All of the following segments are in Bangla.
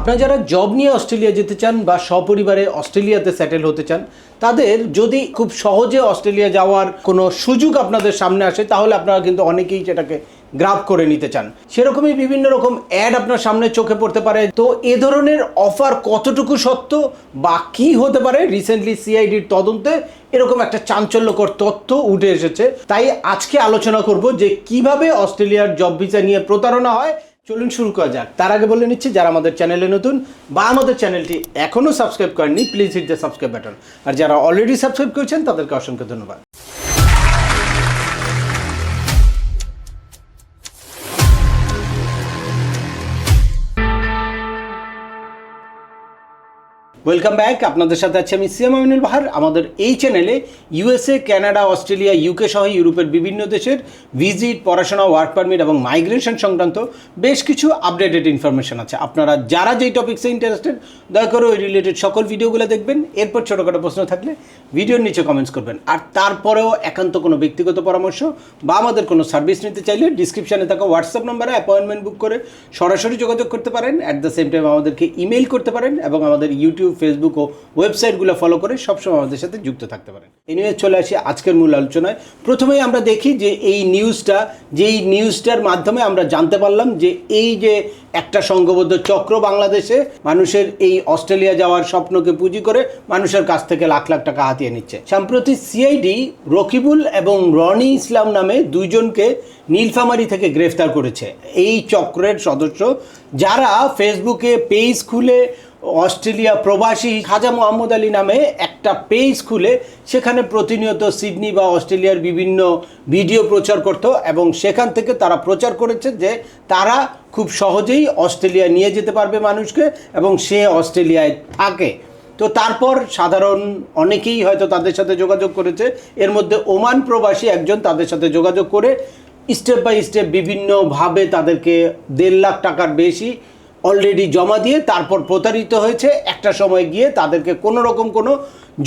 আপনারা যারা জব নিয়ে অস্ট্রেলিয়া যেতে চান বা সপরিবারে অস্ট্রেলিয়াতে সেটেল হতে চান, তাদের যদি খুব সহজে অস্ট্রেলিয়া যাওয়ার কোনো সুযোগ আপনাদের সামনে আসে, তাহলে আপনারা কিন্তু অনেকেই সেটাকে গ্রাব করে নিতে চান। সেরকমই বিভিন্ন রকম অ্যাড আপনার সামনে চোখে পড়তে পারে। তো এ ধরনের অফার কতটুকু সত্য বা কী হতে পারে, রিসেন্টলি সিআইডির তদন্তে এরকম একটা চাঞ্চল্যকর তথ্য উঠে এসেছে। তাই আজকে আলোচনা করব যে কিভাবে অস্ট্রেলিয়ার জব ভিসা নিয়ে প্রতারণা হয়। চলুন শুরু করা যাক। তার আগে বলে নিচ্ছি, যারা আমাদের চ্যানেলে নতুন বা আমাদের চ্যানেলটি এখনও সাবস্ক্রাইব করেননি, please hit the subscribe button. আর যারা অলরেডি সাবস্ক্রাইব করেছেন তাদেরকে অসংখ্য ধন্যবাদ। Welcome back. আপনাদের সাথে আছে আমি সিএম আমিনুল বাহার। আমাদের এই চ্যানেলে ইউএসএ, কানাডা, অস্ট্রেলিয়া, ইউকে সহ ইউরোপের বিভিন্ন দেশের ভিজিট, পড়াশোনা, ওয়ার্ক পারমিট এবং মাইগ্রেশন সংক্রান্ত বেশ কিছু আপডেটেড ইনফরমেশন আছে। আপনারা যারা যেই টপিক্সে ইন্টারেস্টেড, দয়া করে ওই রিলেটেড সকল ভিডিওগুলো দেখবেন। এরপর ছোটোখাটো প্রশ্ন থাকলে ভিডিওর নিচে কমেন্টস করবেন। আর তারপরেও একান্ত কোনো ব্যক্তিগত পরামর্শ বা আমাদের কোনো সার্ভিস নিতে চাইলে ডিসক্রিপশানে থাকা হোয়াটসঅ্যাপ নাম্বারে অ্যাপয়েন্টমেন্ট বুক করে সরাসরি যোগাযোগ করতে পারেন। অ্যাট দ্য সেম টাইম আমাদেরকে ইমেল করতে পারেন এবং আমাদের ইউটিউব, ফেসবুক ও ওয়েবসাইটগুলো ফলো করে সবসময় আমাদের সাথে যুক্ত থাকতে পারেন। এনিওয়ে, চলে আসি আজকের মূল আলোচনায়। প্রথমেই আমরা দেখি যে এই নিউজটার মাধ্যমে আমরা জানতে পারলাম যে এই যে একটা সংঘবদ্ধ চক্র বাংলাদেশে মানুষের এই অস্ট্রেলিয়া যাওয়ার স্বপ্নকে পুঁজি করে মানুষের কাছ থেকে লাখ লাখ টাকা হাতিয়ে নিচ্ছে। সম্প্রতি সিআইডি রকিবুল এবং রনি ইসলাম নামে দুইজনকে নীলফামারী থেকে গ্রেফতার করেছে। এই চক্রের সদস্য যারা ফেসবুকে পেজ খুলে অস্ট্রেলিয়া প্রবাসী খাজা মোহাম্মদ আলী নামে একটা পেজ খুলে সেখানে প্রতিনিয়ত সিডনি বা অস্ট্রেলিয়ার বিভিন্ন ভিডিও প্রচার করত এবং সেখান থেকে তারা প্রচার করেছে যে তারা খুব সহজেই অস্ট্রেলিয়া নিয়ে যেতে পারবে মানুষকে এবং সে অস্ট্রেলিয়ায় থাকে। তো তারপর সাধারণ অনেকেই হয়তো তাদের সাথে যোগাযোগ করেছে। এর মধ্যে ওমান প্রবাসী একজন তাদের সাথে যোগাযোগ করে স্টেপ বাই স্টেপ বিভিন্নভাবে তাদেরকে 1.5 লাখ টাকার বেশি অলরেডি জমা দিয়ে তারপর প্রতারিত হয়েছে। একটা সময় গিয়ে তাদেরকে কোনো রকম কোনো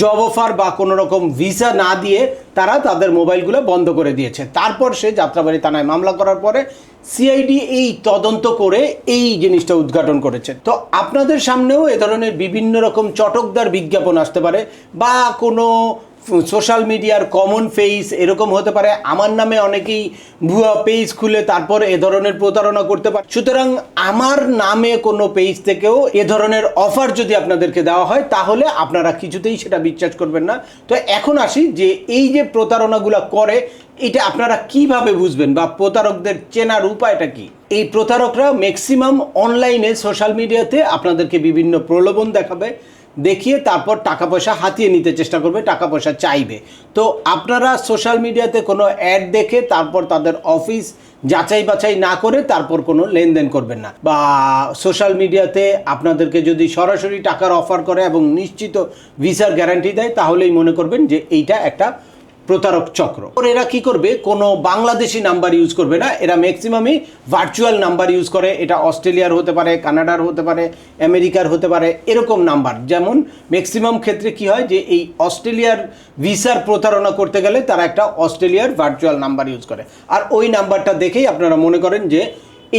জব অফার বা কোনো রকম ভিসা না দিয়ে তারা তাদের মোবাইলগুলো বন্ধ করে দিয়েছে। তারপর সে যাত্রাবাড়ি থানায় মামলা করার পরে সিআইডি এই তদন্ত করে এই জিনিসটা উদ্ঘাটন করেছে। তো আপনাদের সামনেও এ ধরনের বিভিন্ন রকম চটকদার বিজ্ঞাপন আসতে পারে বা কোনো সোশ্যাল মিডিয়ার কমন ফেস এরকম হতে পারে। আমার নামে অনেকেই ভুয়া পেজ খুলে তারপর এ ধরনের প্রতারণা করতে পারে। সুতরাং আমার নামে কোনো পেজ থেকেও এ ধরনের অফার যদি আপনাদেরকে দেওয়া হয় তাহলে আপনারা কিছুতেই সেটা বিশ্বাস করবেন না। তো এখন আসি যে এই যে প্রতারণাগুলো করে, এটা আপনারা কিভাবে বুঝবেন বা প্রতারকদের চেনার উপায়টা কি? এই প্রতারকরা ম্যাক্সিমাম অনলাইনে সোশ্যাল মিডিয়াতে আপনাদেরকে বিভিন্ন প্রলোভন দেখিয়ে তারপর টাকা পয়সা হাতিয়ে নিতে চেষ্টা করবে, টাকা পয়সা চাইবে। তো আপনারা সোশ্যাল মিডিয়াতে কোনো অ্যাড দেখে তারপর তাদের অফিস যাচাই বাছাই না করে তারপর কোনো লেনদেন করবেন না। বা সোশ্যাল মিডিয়াতে আপনাদেরকে যদি সরাসরি টাকার অফার করে এবং নিশ্চিত ভিসার গ্যারান্টি দেয়, তাহলেই মনে করবেন যে এইটা একটা প্রতারক চক্র। এরা কি করবে, কোনো বাংলাদেশি নাম্বার ইউজ করবে না। এরা ম্যাক্সিমামই ভার্চুয়াল নাম্বার ইউজ করে। এটা অস্ট্রেলিয়ার হতে পারে, কানাডার হতে পারে, আমেরিকার হতে পারে, এরকম নাম্বার। যেমন ম্যাক্সিমাম ক্ষেত্রে কি হয় যে এই অস্ট্রেলিয়ার ভিসার প্রতারণা করতে গেলে তারা একটা অস্ট্রেলিয়ার ভার্চুয়াল নাম্বার ইউজ করে। আর ওই নাম্বারটা দেখেই আপনারা মনে করেন যে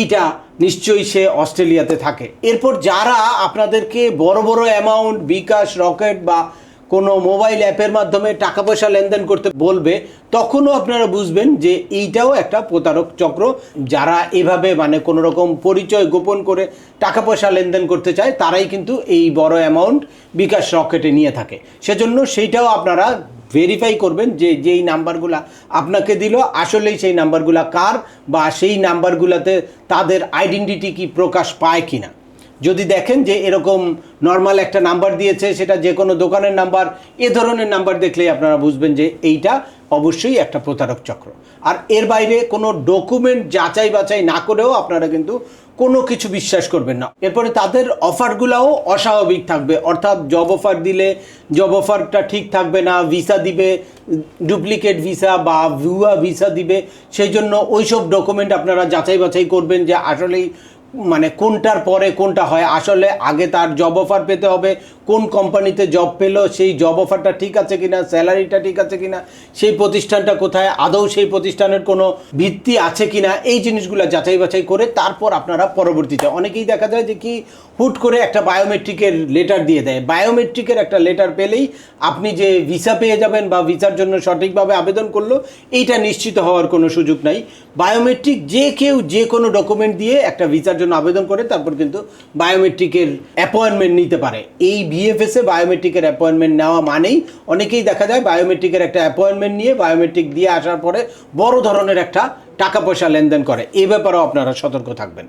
এইটা নিশ্চয়ই সে অস্ট্রেলিয়াতে থাকে। এরপর যারা আপনাদেরকে বড় বড় অ্যামাউন্ট বিকাশ, রকেট বা কোনো মোবাইল অ্যাপের মাধ্যমে টাকা পয়সা লেনদেন করতে বলবে, তখনও আপনারা বুঝবেন যে এইটাও একটা প্রতারক চক্র। যারা এভাবে মানে কোনো রকম পরিচয় গোপন করে টাকা পয়সা লেনদেন করতে চায়, তারাই কিন্তু এই বড় অ্যামাউন্ট বিকাশ, রকেটে নিয়ে থাকে। সেজন্য সেইটাও আপনারা ভেরিফাই করবেন যে যেই নাম্বারগুলো আপনাকে দিল আসলেই সেই নাম্বারগুলো কার, বা সেই নাম্বারগুলোতে তাদের আইডেন্টিটি কি প্রকাশ পায় কিনা। যদি দেখেন যে এরকম নর্মাল একটা নাম্বার দিয়েছে, সেটা যে কোনো দোকানের নাম্বার, এ ধরনের নাম্বার দেখলেই আপনারা বুঝবেন যে এইটা অবশ্যই একটা প্রতারক চক্র। আর এর বাইরে কোনো ডকুমেন্ট যাচাই বাছাই না করেও আপনারা কিন্তু কোনো কিছু বিশ্বাস করবেন না। এরপরে তাদের অফারগুলোও অস্বাভাবিক থাকবে, অর্থাৎ জব অফার দিলে জব অফারটা ঠিক থাকবে না, ভিসা দিবে ডুপ্লিকেট ভিসা বা ভুয়া ভিসা দিবে। সেই জন্য ওইসব ডকুমেন্ট আপনারা যাচাই বাছাই করবেন যে আসলেই মানে কোনটার পরে কোনটা হয়, আসলে আগে তার জব অফার পেতে হবে, কোন কোম্পানিতে জব পেলো, সেই জব অফারটা ঠিক আছে কিনা, স্যালারিটা ঠিক আছে কিনা, সেই প্রতিষ্ঠানটা কোথায়, আদৌ সেই প্রতিষ্ঠানের কোনো ভিত্তি আছে কিনা, এই জিনিসগুলো যাচাই বাছাই করে তারপর আপনারা পরবর্তীতে, অনেকেই দেখা যায় যে কি হুট করে একটা বায়োমেট্রিকের লেটার দিয়ে দেয়, বায়োমেট্রিকের একটা লেটার পেলেই আপনি যে ভিসা পেয়ে যাবেন বা ভিসার জন্য সঠিকভাবে আবেদন করলো এইটা নিশ্চিত হওয়ার কোনো সুযোগ নাই। বায়োমেট্রিক যে কেউ যে কোনো ডকুমেন্ট দিয়ে একটা ভিসার জন্য আবেদন করে তারপর কিন্তু বায়োমেট্রিকের অ্যাপয়েন্টমেন্ট নিতে পারে। এই ভিএফএসে বায়োমেট্রিকের অ্যাপয়েন্টমেন্ট নেওয়া মানেই অনেকেই দেখা যায় বায়োমেট্রিকের একটা অ্যাপয়েন্টমেন্ট নিয়ে বায়োমেট্রিক দিয়ে আসার পরে বড় ধরনের একটা টাকা পয়সা লেনদেন করে। এ ব্যাপারেও আপনারা সতর্ক থাকবেন।